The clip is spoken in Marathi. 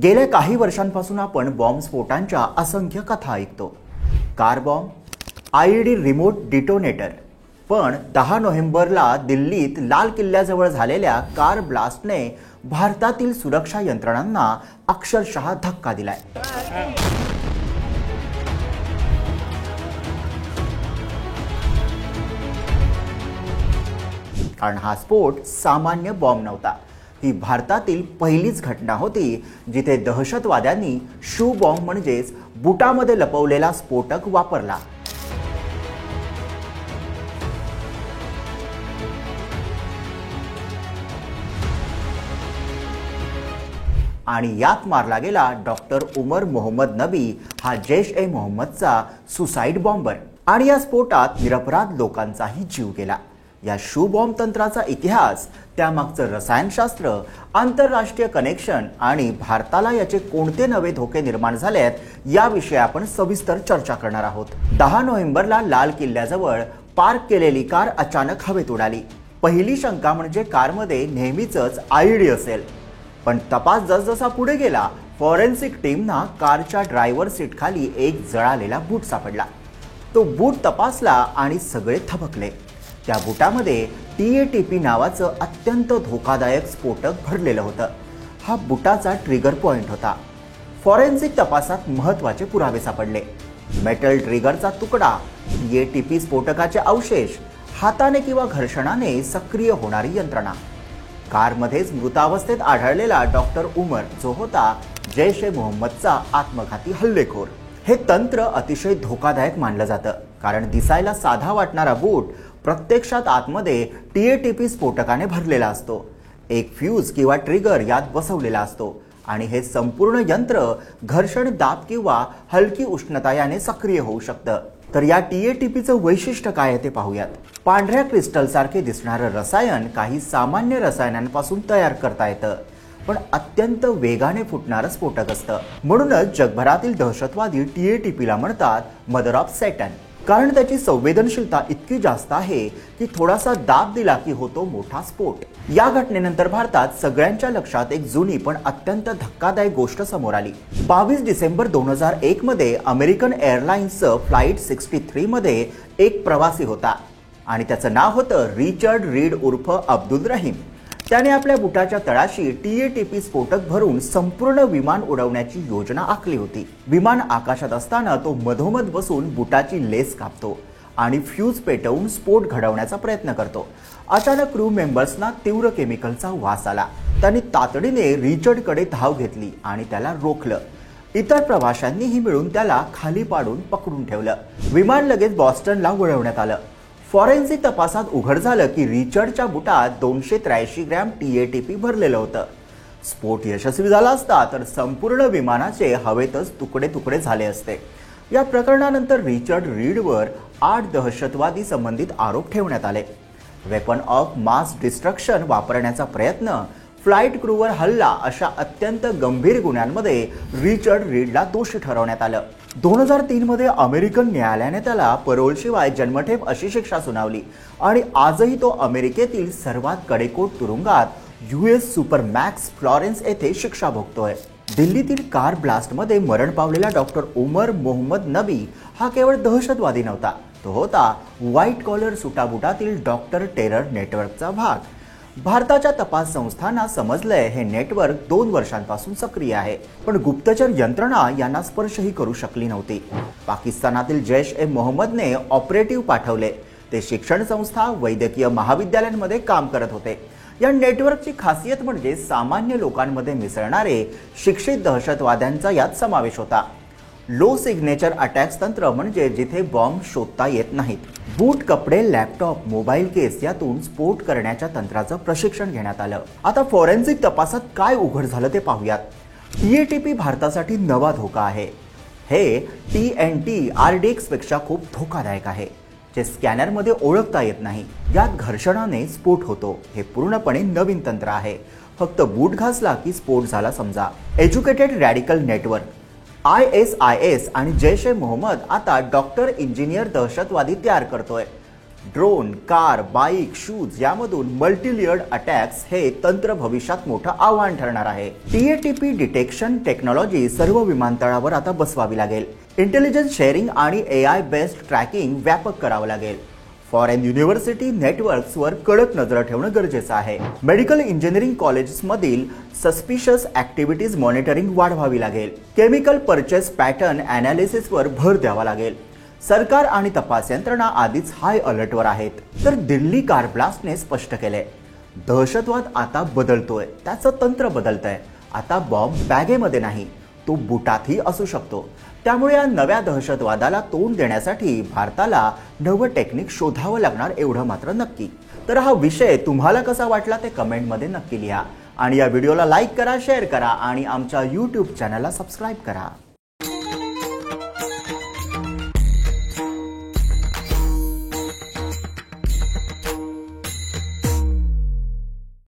गेल्या काही वर्षांपासून आपण बॉम्बस्फोटांच्या असंख्य कथा ऐकतो. Car bomb, IED remote detonator. पण 10 नोव्हेंबरला दिल्लीत लाल किल्ल्याजवळ झालेल्या कार ब्लास्टने भारतातील सुरक्षा यंत्रणांना अक्षरशः धक्का दिलाय. कारण हा स्फोट सामान्य बॉम्ब नव्हता. ही भारतातील पहिलीच घटना होती जिथे दहशतवाद्यांनी शू बॉम्ब म्हणजेच बुटामध्ये लपवलेला स्फोटक वापरला. आणि यात मारला गेला डॉक्टर उमर मोहम्मद नबी, हा जैश-ए-मोहम्मदचा सुसाईड बॉम्बर. आणि या स्फोटात निरपराध लोकांचाही जीव गेला. या शू बॉम्ब तंत्राचा इतिहास, त्यामागचं रसायनशास्त्र, आंतरराष्ट्रीय कनेक्शन आणि भारताला याचे कोणते नवे धोके निर्माण झालेत याविषयी आपण सविस्तर चर्चा करणार आहोत. 10 नोव्हेंबरला लाल किल्ल्याजवळ पार्क केलेली कार अचानक हवेत उडाली. पहिली शंका म्हणजे कारमध्ये नेहमीच आयईडी असेल. पण तपास जसजसा पुढे गेला, फॉरेन्सिक टीमना कारच्या ड्रायव्हर सीट खाली एक जळालेला बूट सापडला. तो बूट तपासला आणि सगळे थबकले. त्या बुटामध्ये TATP नावाचं अत्यंत धोकादायक स्फोटक भरलेलं होतं. हा बुटाचा ट्रिगर पॉइंट होता. फॉरेन्सिक तपासात महत्त्वाचे पुरावे सापडले. मेटल ट्रिगरचा तुकडा, TATP स्फोटकाचे अवशेष, हाताने किंवा घर्षणाने सक्रिय होणारी यंत्रणा. कारमध्येच मृतावस्थेत आढळलेला डॉक्टर उमर, जो होता जैश-ए-मोहम्मदचा आत्मघाती हल्लेखोर. हे तंत्र अतिशय धोकादायक मानलं जातं, कारण दिसायला साधा वाटणारा बूट प्रत्यक्षात आतमध्ये TATP स्फोटकाने भरलेला असतो. एक फ्यूज किंवा ट्रिगर यात बसवलेला असतो आणि हे संपूर्ण यंत्र घर्षण, दाब किंवा हलकी उष्णता याने सक्रिय होऊ शकतं. तर या TATPचं वैशिष्ट्य काय आहे ते पाहूयात. पांढऱ्या क्रिस्टल सारखे दिसणारं रसायन काही सामान्य रसायनांपासून तयार करता येतं, पण अत्यंत वेगाने फुटणारं स्फोटक असतं. म्हणूनच जगभरातील दहशतवादी TATPला म्हणतात मदर ऑफ सॅटन. कारण त्याची संवेदनशीलता इतकी जास्त आहे की थोडासा दाब दिला की होतो मोठा स्फोट. या घटनेनंतर भारतात सगळ्यांच्या लक्षात एक जुनी पण अत्यंत धक्कादायक गोष्ट समोर आली. 22 डिसेंबर 2001 मध्ये अमेरिकन एअरलाइन्सचं फ्लाईट 63 मध्ये एक प्रवासी होता आणि त्याचं नाव होतं रिचर्ड रीड उर्फ अब्दुल रहीम. त्याने आपल्या बुटाच्या तळाशी TATP स्फोटक भरून संपूर्ण विमान उडवण्याची योजना आखली होती. विमान आकाशात असताना तो मधोमध बसून बुटाची लेस कापतो आणि फ्यूज पेटवून स्फोट घडवण्याचा प्रयत्न करतो. अचानक क्रू मेंबर्सना तीव्र केमिकलचा वास आला. त्यांनी तातडीने रिचर्डकडे धाव घेतली आणि त्याला रोखलं. इतर प्रवाशांनीही मिळून त्याला खाली पाडून पकडून ठेवलं. विमान लगेच बॉस्टनला वळवण्यात आलं. फॉरेन्सिक तपासात उघड झालं की रिचर्डच्या बुटात 283 ग्रॅम TATP भरलेलं होतं. स्फोट यशस्वी झाला असता तर संपूर्ण विमानाचे हवेतच तुकडे तुकडे झाले असते. या प्रकरणानंतर रिचर्ड रीडवर 8 दहशतवादी संबंधित आरोप ठेवण्यात आले. वेपन ऑफ मास डिस्ट्रक्शन वापरण्याचा प्रयत्न, फ्लाईट क्रूवर हल्ला अशा अत्यंत गंभीर गुन्ह्यांमध्ये रिचर्ड रीडला दोषी ठरवण्यात आलं. 2003 मध्ये अमेरिकन न्यायालयाने त्याला परोलशिवाय जन्मठेप अशी शिक्षा सुनावली आणि आजही तो अमेरिकेतील सर्वात कडेकोट तुरुंगात US सुपरमॅक्स फ्लॉरेन्स येथे शिक्षा भोगतोय. दिल्लीतील कार ब्लास्टमध्ये मरण पावलेला डॉक्टर उमर मोहम्मद नबी हा केवळ दहशतवादी नव्हता. तो होता व्हाईट कॉलर सुटाबुटातील डॉक्टर टेरर नेटवर्कचा भाग. भारताच्या तपास संस्थांना समजलंय हे नेटवर्क 2 वर्षांपासून सक्रिय आहे, पण गुप्तचर यंत्रणा यांना स्पर्शही करू शकली नव्हती. पाकिस्तानातील जैश-ए-मोहम्मदने ऑपरेटिव्ह पाठवले. ते शिक्षण संस्था, वैद्यकीय महाविद्यालयांमध्ये काम करत होते. या नेटवर्कची खासियत म्हणजे सामान्य लोकांमध्ये मिसळणारे शिक्षित दहशतवाद्यांचा यात समावेश होता. लो सिग्नेचर अटॅक्स तंत्र म्हणजे जिथे बॉम्ब शोधता येत नाहीत. बूट, कपडे, लॅपटॉप, मोबाईल केस यातून स्फोट करण्याच्या तंत्राचं प्रशिक्षण घेण्यात आलं. आता फॉरेन्सिक तपासात काय उघड झालं ते पाहूयात. TATP भारतासाठी नवा धोका आहे. हे TNT RDX पेक्षा खूप धोकादायक आहे, जे स्कॅनरमध्ये ओळखता येत नाही. यात घर्षणाने स्फोट होतो. हे पूर्णपणे नवीन तंत्र आहे. फक्त बूट घासला की स्फोट झाला समजा. एज्युकेटेड रॅडिकल नेटवर्क ISIS आणि जैश-ए-मोहम्मद आता डॉक्टर इंजिनियर दहशतवादी तयार करतोय. ड्रोन, कार, बाईक, शूज यामधून मल्टी लेयर्ड अटॅक्स हे तंत्र भविष्यात मोठं आव्हान ठरणार आहे. TATP डिटेक्शन टेक्नॉलॉजी सर्व विमानतळावर आता बसवावी लागेल. इंटेलिजन्स शेअरिंग आणि AI बेस्ड ट्रॅकिंग व्यापक करावं लागेल. फॉरेन युनिव्हर्सिटी नेटवर्क्सवर कडक नजर ठेवणं गरजेचं आहे. मेडिकल इंजिनिअरिंग कॉलेजेसमधील सस्पिशियस ऍक्टिव्हिटीज मॉनिटरिंग वाढवावी लागेल. केमिकल परचेस पॅटर्न अनालिसिसवर भर द्यावा लागेल. सरकार आणि तपास यंत्रणा आधीच हाय अलर्टवर आहेत. तर दिल्ली कार ब्लास्टने स्पष्ट केलंय, दहशतवाद आता बदलतोय, त्याचं तंत्र बदलतंय. आता बॉम्ब बॅगेमध्ये नाही, तो बुटातही असू शकतो. त्यामुळे या नव्या दहशतवादाला तोंड देण्यासाठी भारताला नवं टेक्निक शोधावं लागणार एवढं मात्र नक्की. तर हा विषय तुम्हाला कसा वाटला ते कमेंटमध्ये नक्की लिहा आणि या व्हिडिओला लाईक करा, शेअर करा आणि आमच्या YouTube चॅनलला सबस्क्राईब करा.